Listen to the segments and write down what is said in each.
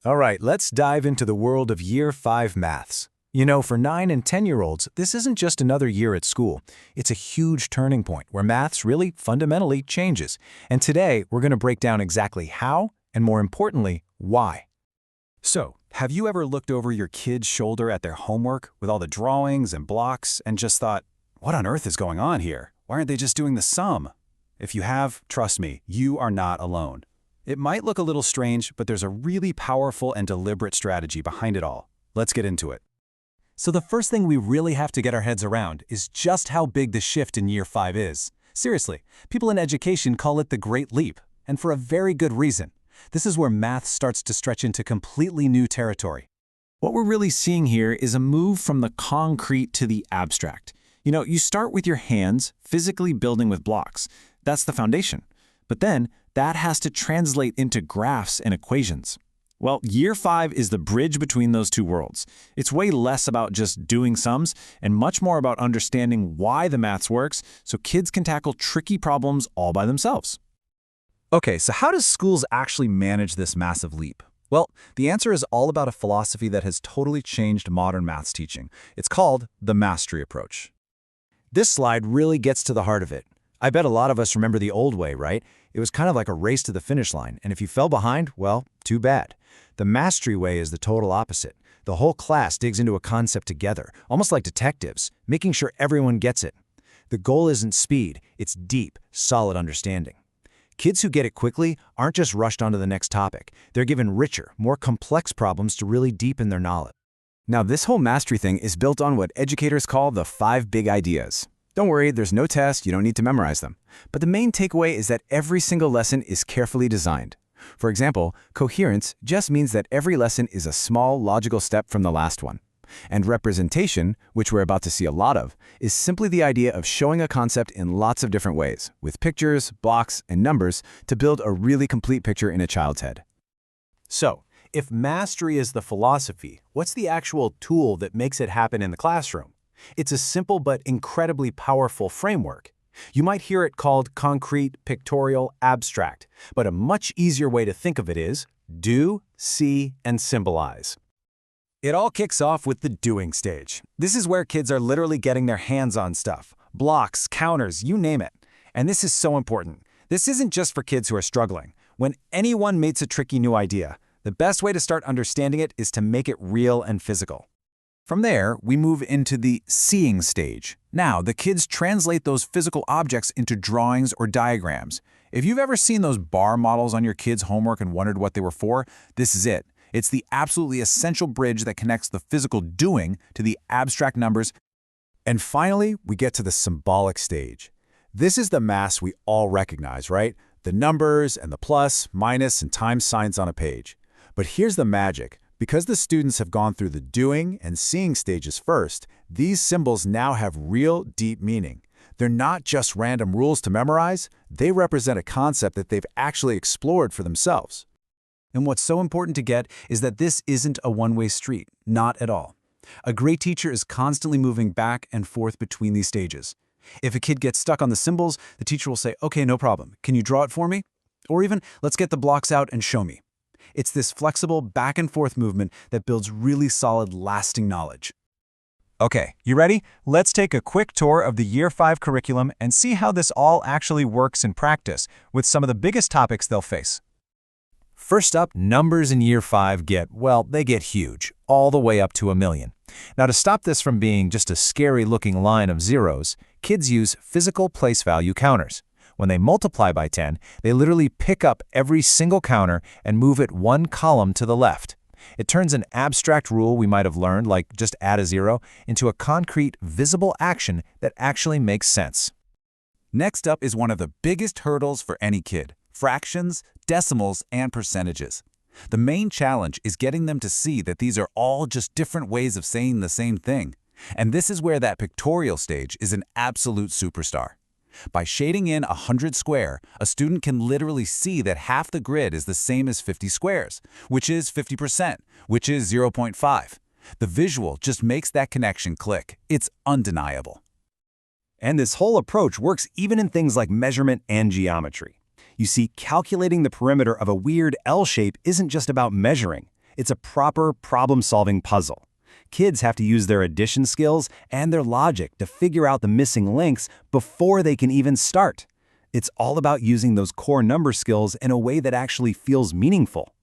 All right, let's dive into the world of Year 5 maths. You know, for 9 and 10-year-olds, this isn't just another year at school. It's a huge turning point where maths really fundamentally changes. And today, we're going to break down exactly how, and more importantly, why. So, have you ever looked over your kid's shoulder at their homework with all the drawings and blocks and just thought, what on earth is going on here? Why aren't they just doing the sum? If you have, trust me, you are not alone. It might look a little strange, but there's a really powerful and deliberate strategy behind it all. Let's get into it. So the first thing we really have to get our heads around is just how big the shift in Year 5 is. Seriously, people in education call it the Great Leap, and for a very good reason. This is where math starts to stretch into completely new territory. What we're really seeing here is a move from the concrete to the abstract. You know, you start with your hands, physically building with blocks. That's the foundation. But then, that has to translate into graphs and equations. Well, Year 5 is the bridge between those two worlds. It's way less about just doing sums and much more about understanding why the maths works so kids can tackle tricky problems all by themselves. Okay, so how does schools actually manage this massive leap? Well, the answer is all about a philosophy that has totally changed modern maths teaching. It's called the mastery approach. This slide really gets to the heart of it. I bet a lot of us remember the old way, right? It was kind of like a race to the finish line, and if you fell behind, well, too bad. The mastery way is the total opposite. The whole class digs into a concept together, almost like detectives, making sure everyone gets it. The goal isn't speed, it's deep, solid understanding. Kids who get it quickly aren't just rushed onto the next topic. They're given richer, more complex problems to really deepen their knowledge. Now, this whole mastery thing is built on what educators call the 5 big ideas. Don't worry, there's no test, you don't need to memorize them. But the main takeaway is that every single lesson is carefully designed. For example, coherence just means that every lesson is a small logical step from the last one. And representation, which we're about to see a lot of, is simply the idea of showing a concept in lots of different ways, with pictures, blocks, and numbers to build a really complete picture in a child's head. So, if mastery is the philosophy, what's the actual tool that makes it happen in the classroom? It's a simple but incredibly powerful framework. You might hear it called concrete, pictorial, abstract, but a much easier way to think of it is do, see, and symbolize. It all kicks off with the doing stage. This is where kids are literally getting their hands on stuff. Blocks, counters, you name it. And this is so important. This isn't just for kids who are struggling. When anyone meets a tricky new idea, the best way to start understanding it is to make it real and physical. From there, we move into the seeing stage. Now, the kids translate those physical objects into drawings or diagrams. If you've ever seen those bar models on your kids' homework and wondered what they were for, this is it. It's the absolutely essential bridge that connects the physical doing to the abstract numbers. And finally, we get to the symbolic stage. This is the math we all recognize, right? The numbers and the plus, minus, and times signs on a page. But here's the magic. Because the students have gone through the doing and seeing stages first, these symbols now have real, deep meaning. They're not just random rules to memorize, they represent a concept that they've actually explored for themselves. And what's so important to get is that this isn't a one-way street, not at all. A great teacher is constantly moving back and forth between these stages. If a kid gets stuck on the symbols, the teacher will say, okay, no problem. Can you draw it for me? Or even, let's get the blocks out and show me. It's this flexible back and forth movement that builds really solid, lasting knowledge. Okay, you ready? Let's take a quick tour of the Year 5 curriculum and see how this all actually works in practice with some of the biggest topics they'll face. First up, numbers in Year 5 they get huge, all the way up to 1,000,000. Now, to stop this from being just a scary-looking line of zeros, kids use physical place value counters. When they multiply by 10, they literally pick up every single counter and move it one column to the left. It turns an abstract rule we might have learned, like just add a zero, into a concrete, visible action that actually makes sense. Next up is one of the biggest hurdles for any kid: fractions, decimals, and percentages. The main challenge is getting them to see that these are all just different ways of saying the same thing. And this is where that pictorial stage is an absolute superstar. By shading in 100 square, a student can literally see that half the grid is the same as 50 squares, which is 50%, which is 0.5. The visual just makes that connection click. It's undeniable. And this whole approach works even in things like measurement and geometry. You see, calculating the perimeter of a weird L shape isn't just about measuring. It's a proper problem-solving puzzle. Kids have to use their addition skills and their logic to figure out the missing links before they can even start. It's all about using those core number skills in a way that actually feels meaningful.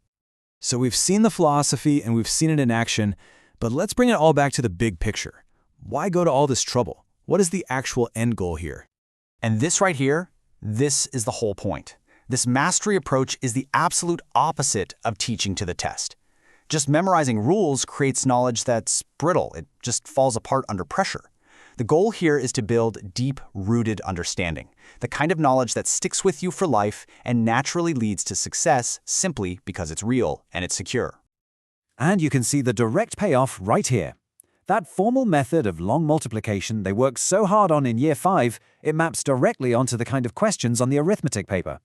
So we've seen the philosophy and we've seen it in action, but let's bring it all back to the big picture. Why go to all this trouble? What is the actual end goal here? And this right here, this is the whole point. This mastery approach is the absolute opposite of teaching to the test. Just memorizing rules creates knowledge that's brittle. It just falls apart under pressure. The goal here is to build deep-rooted understanding, the kind of knowledge that sticks with you for life and naturally leads to success simply because it's real and it's secure. And you can see the direct payoff right here. That formal method of long multiplication they worked so hard on in Year 5, it maps directly onto the kind of questions on the arithmetic paper.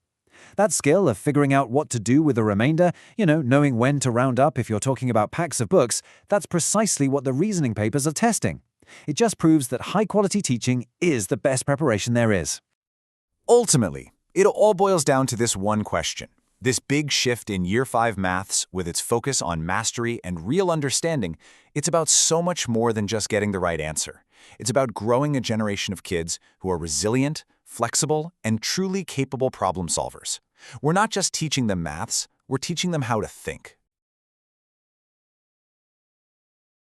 That skill of figuring out what to do with the remainder, knowing when to round up if you're talking about packs of books, that's precisely what the reasoning papers are testing. It just proves that high-quality teaching is the best preparation there is. Ultimately, it all boils down to this one question. This big shift in Year 5 maths, with its focus on mastery and real understanding, it's about so much more than just getting the right answer. It's about growing a generation of kids who are resilient, flexible, and truly capable problem solvers. We're not just teaching them maths, we're teaching them how to think.